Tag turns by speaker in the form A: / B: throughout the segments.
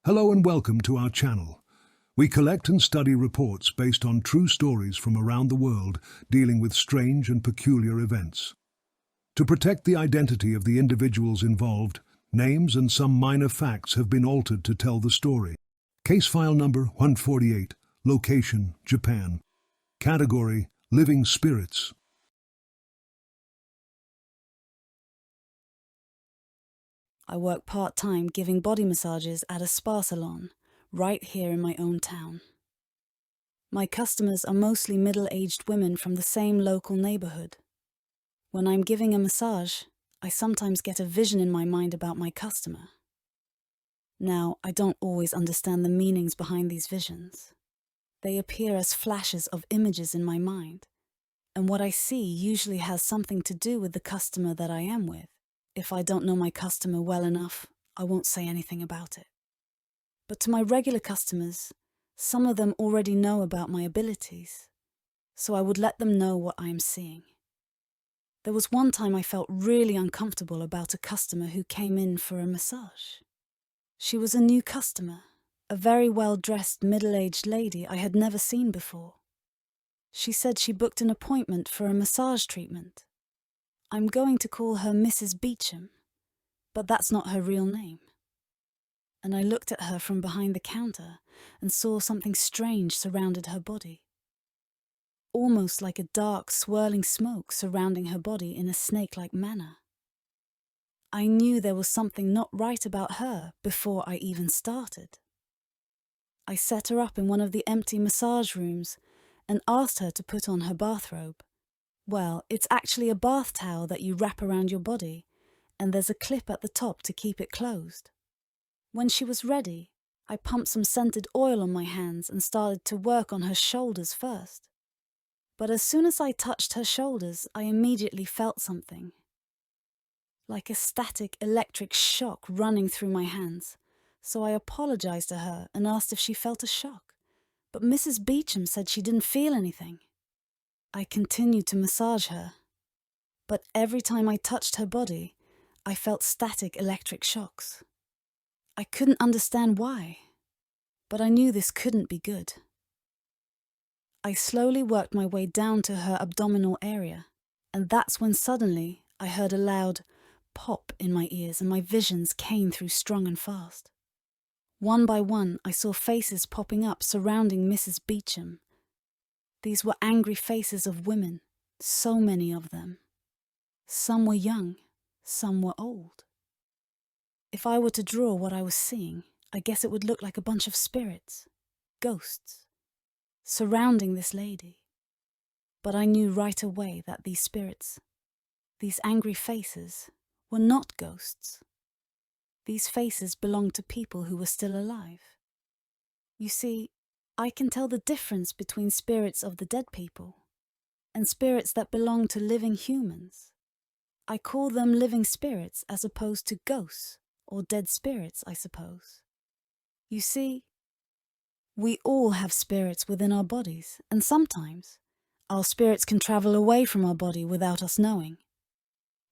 A: Hello and welcome to our channel. We collect and study reports based on true stories from around the world dealing with strange and peculiar events. To protect the identity of the individuals involved, names and some minor facts have been altered to tell the story. Case file number 148, location, Japan. Category, living spirits.
B: I work part-time giving body massages at a spa salon, right here in my own town. My customers are mostly middle-aged women from the same local neighborhood. When I'm giving a massage, I sometimes get a vision in my mind about my customer. Now, I don't always understand the meanings behind these visions. They appear as flashes of images in my mind, and what I see usually has something to do with the customer that I am with. If I don't know my customer well enough, I won't say anything about it. But to my regular customers, some of them already know about my abilities, so I would let them know what I am seeing. There was one time I felt really uncomfortable about a customer who came in for a massage. She was a new customer, a very well-dressed middle-aged lady I had never seen before. She said she booked an appointment for a massage treatment. I'm going to call her Mrs. Beecham, but that's not her real name. And I looked at her from behind the counter and saw something strange surrounded her body. Almost like a dark, swirling smoke surrounding her body in a snake-like manner. I knew there was something not right about her before I even started. I set her up in one of the empty massage rooms and asked her to put on her bathrobe. Well, it's actually a bath towel that you wrap around your body, and there's a clip at the top to keep it closed. When she was ready, I pumped some scented oil on my hands and started to work on her shoulders first. But as soon as I touched her shoulders, I immediately felt something. Like a static electric shock running through my hands, so I apologized to her and asked if she felt a shock. But Mrs. Beecham said she didn't feel anything. I continued to massage her, but every time I touched her body, I felt static electric shocks. I couldn't understand why, but I knew this couldn't be good. I slowly worked my way down to her abdominal area, and that's when suddenly I heard a loud pop in my ears and my visions came through strong and fast. One by one, I saw faces popping up surrounding Mrs. Beecham. These were angry faces of women, so many of them. Some were young, some were old. If I were to draw what I was seeing, I guess it would look like a bunch of spirits, ghosts, surrounding this lady. But I knew right away that these spirits, these angry faces, were not ghosts. These faces belonged to people who were still alive. You see, I can tell the difference between spirits of the dead people and spirits that belong to living humans. I call them living spirits as opposed to ghosts or dead spirits, I suppose. You see, we all have spirits within our bodies, and sometimes our spirits can travel away from our body without us knowing.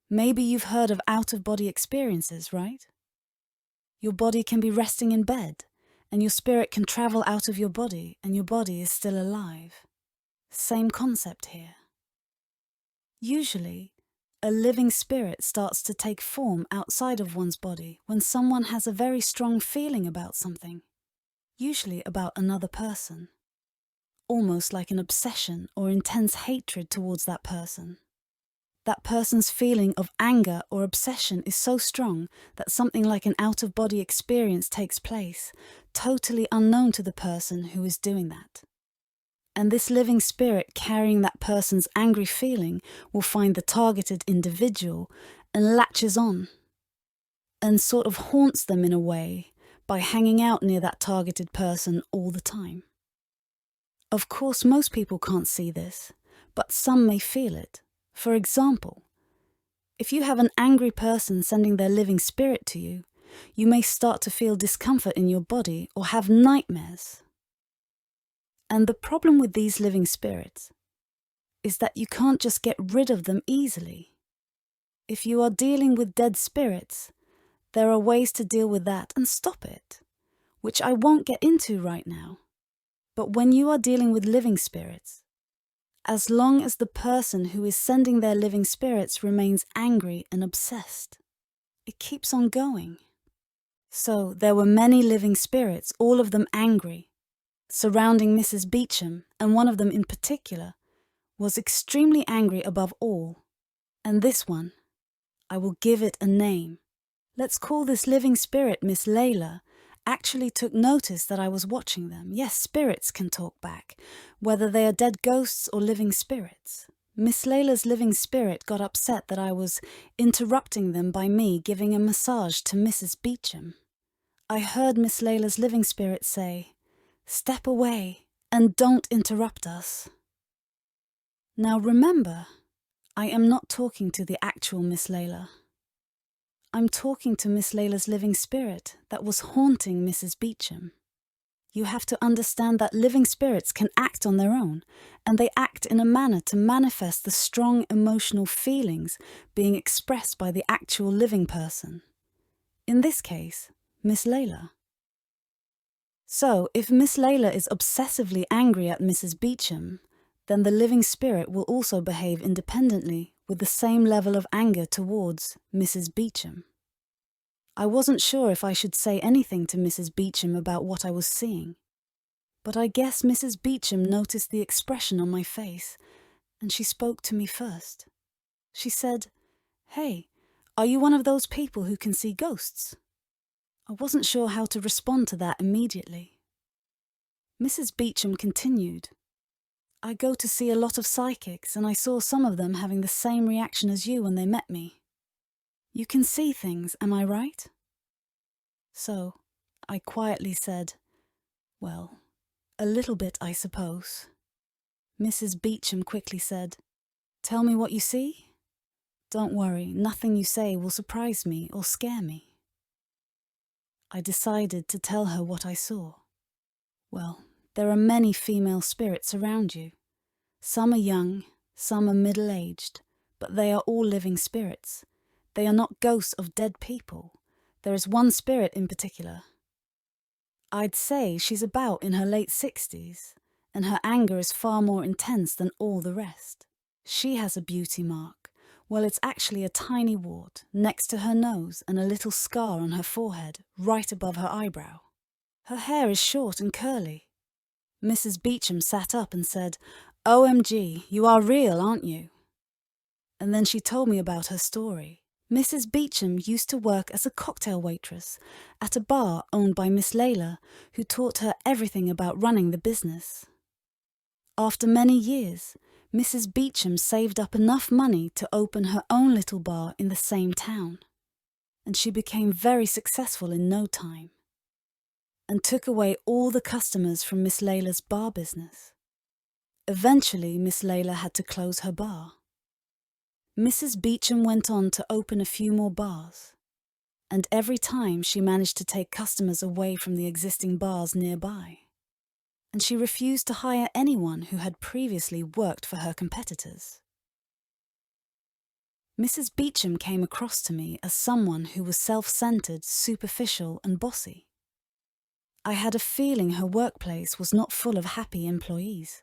B: Maybe you've heard of out-of-body experiences, right? Your body can be resting in bed, and your spirit can travel out of your body, and your body is still alive. Same concept here. Usually, a living spirit starts to take form outside of one's body when someone has a very strong feeling about something, usually about another person. Almost like an obsession or intense hatred towards that person. That person's feeling of anger or obsession is so strong that something like an out-of-body experience takes place, totally unknown to the person who is doing that. And this living spirit carrying that person's angry feeling will find the targeted individual and latches on, and sort of haunts them in a way by hanging out near that targeted person all the time. Of course, most people can't see this, but some may feel it. For example, if you have an angry person sending their living spirit to you, you may start to feel discomfort in your body or have nightmares. And the problem with these living spirits is that you can't just get rid of them easily. If you are dealing with dead spirits, there are ways to deal with that and stop it, which I won't get into right now. But when you are dealing with living spirits, as long as the person who is sending their living spirits remains angry and obsessed, it keeps on going. So there were many living spirits, all of them angry, surrounding Mrs. Beecham, and one of them in particular was extremely angry above all. And this one, I will give it a name. Let's call this living spirit Miss Layla, actually took notice that I was watching them. Yes, spirits can talk back, whether they are dead ghosts or living spirits. Miss Layla's living spirit got upset that I was interrupting them by me giving a massage to Mrs. Beecham. I heard Miss Layla's living spirit say, "Step away and don't interrupt us." Now remember, I am not talking to the actual Miss Layla. I'm talking to Miss Layla's living spirit that was haunting Mrs. Beecham. You have to understand that living spirits can act on their own, and they act in a manner to manifest the strong emotional feelings being expressed by the actual living person. In this case, Miss Layla. So, if Miss Layla is obsessively angry at Mrs. Beecham, then the living spirit will also behave independently with the same level of anger towards Mrs. Beecham. I wasn't sure if I should say anything to Mrs. Beecham about what I was seeing, but I guess Mrs. Beecham noticed the expression on my face, and she spoke to me first. She said, "Hey, are you one of those people who can see ghosts?" I wasn't sure how to respond to that immediately. Mrs. Beecham continued, "I go to see a lot of psychics, and I saw some of them having the same reaction as you when they met me. You can see things, am I right?" So, I quietly said, "Well, a little bit, I suppose." Mrs. Beecham quickly said, "Tell me what you see? Don't worry, nothing you say will surprise me or scare me." I decided to tell her what I saw. Well, there are many female spirits around you. Some are young, some are middle-aged, but they are all living spirits. They are not ghosts of dead people. There is one spirit in particular. I'd say she's about in her late 60s, and her anger is far more intense than all the rest. She has a beauty mark. Well, it's actually a tiny wart next to her nose and a little scar on her forehead, right above her eyebrow. Her hair is short and curly. Mrs. Beecham sat up and said, "OMG, you are real, aren't you?" And then she told me about her story. Mrs. Beecham used to work as a cocktail waitress at a bar owned by Miss Layla, who taught her everything about running the business. After many years, Mrs. Beecham saved up enough money to open her own little bar in the same town, and she became very successful in no time, and took away all the customers from Miss Layla's bar business. Eventually, Miss Layla had to close her bar. Mrs. Beecham went on to open a few more bars, and every time she managed to take customers away from the existing bars nearby. And she refused to hire anyone who had previously worked for her competitors. Mrs. Beecham came across to me as someone who was self-centered, superficial, and bossy. I had a feeling her workplace was not full of happy employees.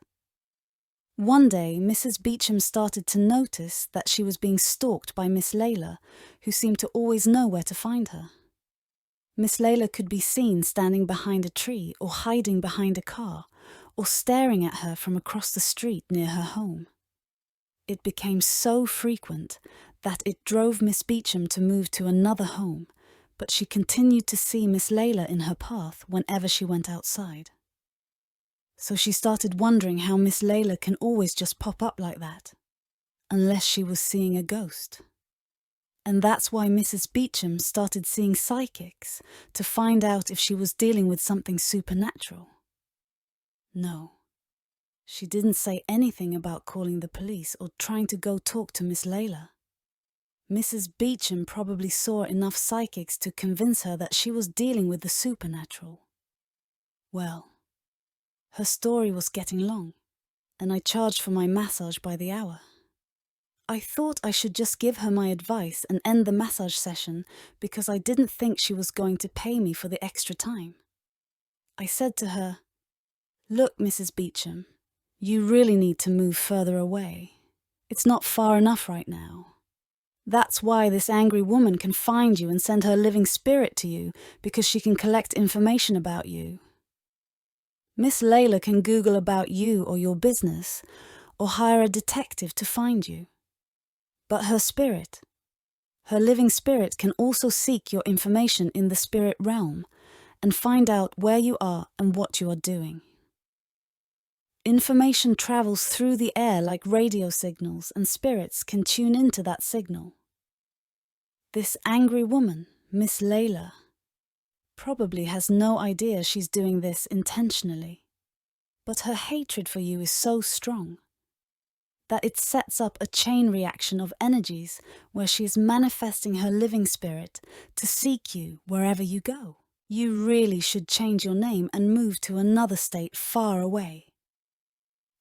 B: One day, Mrs. Beecham started to notice that she was being stalked by Miss Layla, who seemed to always know where to find her. Miss Layla could be seen standing behind a tree or hiding behind a car or staring at her from across the street near her home. It became so frequent that it drove Miss Beecham to move to another home, but she continued to see Miss Layla in her path whenever she went outside. So she started wondering how Miss Layla can always just pop up like that, unless she was seeing a ghost. And that's why Mrs. Beecham started seeing psychics to find out if she was dealing with something supernatural. No, she didn't say anything about calling the police or trying to go talk to Miss Layla. Mrs. Beecham probably saw enough psychics to convince her that she was dealing with the supernatural. Well, her story was getting long, and I charged for my massage by the hour. I thought I should just give her my advice and end the massage session because I didn't think she was going to pay me for the extra time. I said to her, "Look, Mrs. Beecham, you really need to move further away. It's not far enough right now. That's why this angry woman can find you and send her living spirit to you, because she can collect information about you. Miss Layla can Google about you or your business, or hire a detective to find you. But her spirit, her living spirit, can also seek your information in the spirit realm and find out where you are and what you are doing. Information travels through the air like radio signals, and spirits can tune into that signal. This angry woman, Miss Layla, probably has no idea she's doing this intentionally, but her hatred for you is so strong that it sets up a chain reaction of energies where she is manifesting her living spirit to seek you wherever you go. You really should change your name and move to another state far away.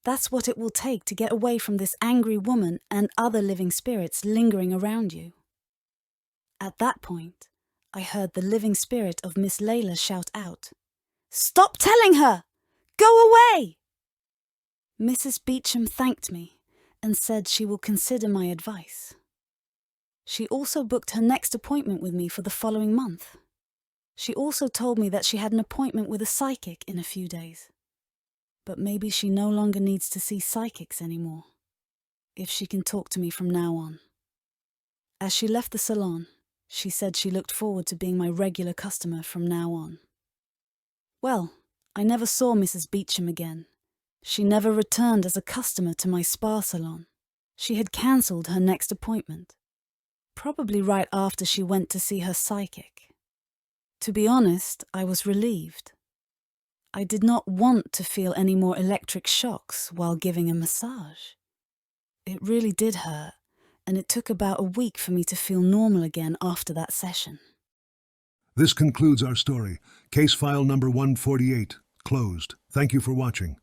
B: That's what it will take to get away from this angry woman and other living spirits lingering around you." At that point, I heard the living spirit of Miss Layla shout out, "Stop telling her! Go away!" Mrs. Beecham thanked me and said she will consider my advice. She also booked her next appointment with me for the following month. She also told me that she had an appointment with a psychic in a few days. But maybe she no longer needs to see psychics anymore, if she can talk to me from now on. As she left the salon, she said she looked forward to being my regular customer from now on. Well, I never saw Mrs. Beecham again. She never returned as a customer to my spa salon. She had cancelled her next appointment, probably right after she went to see her psychic. To be honest, I was relieved. I did not want to feel any more electric shocks while giving a massage. It really did hurt, and it took about a week for me to feel normal again after that session.
A: This concludes our story. Case file number 148, closed. Thank you for watching.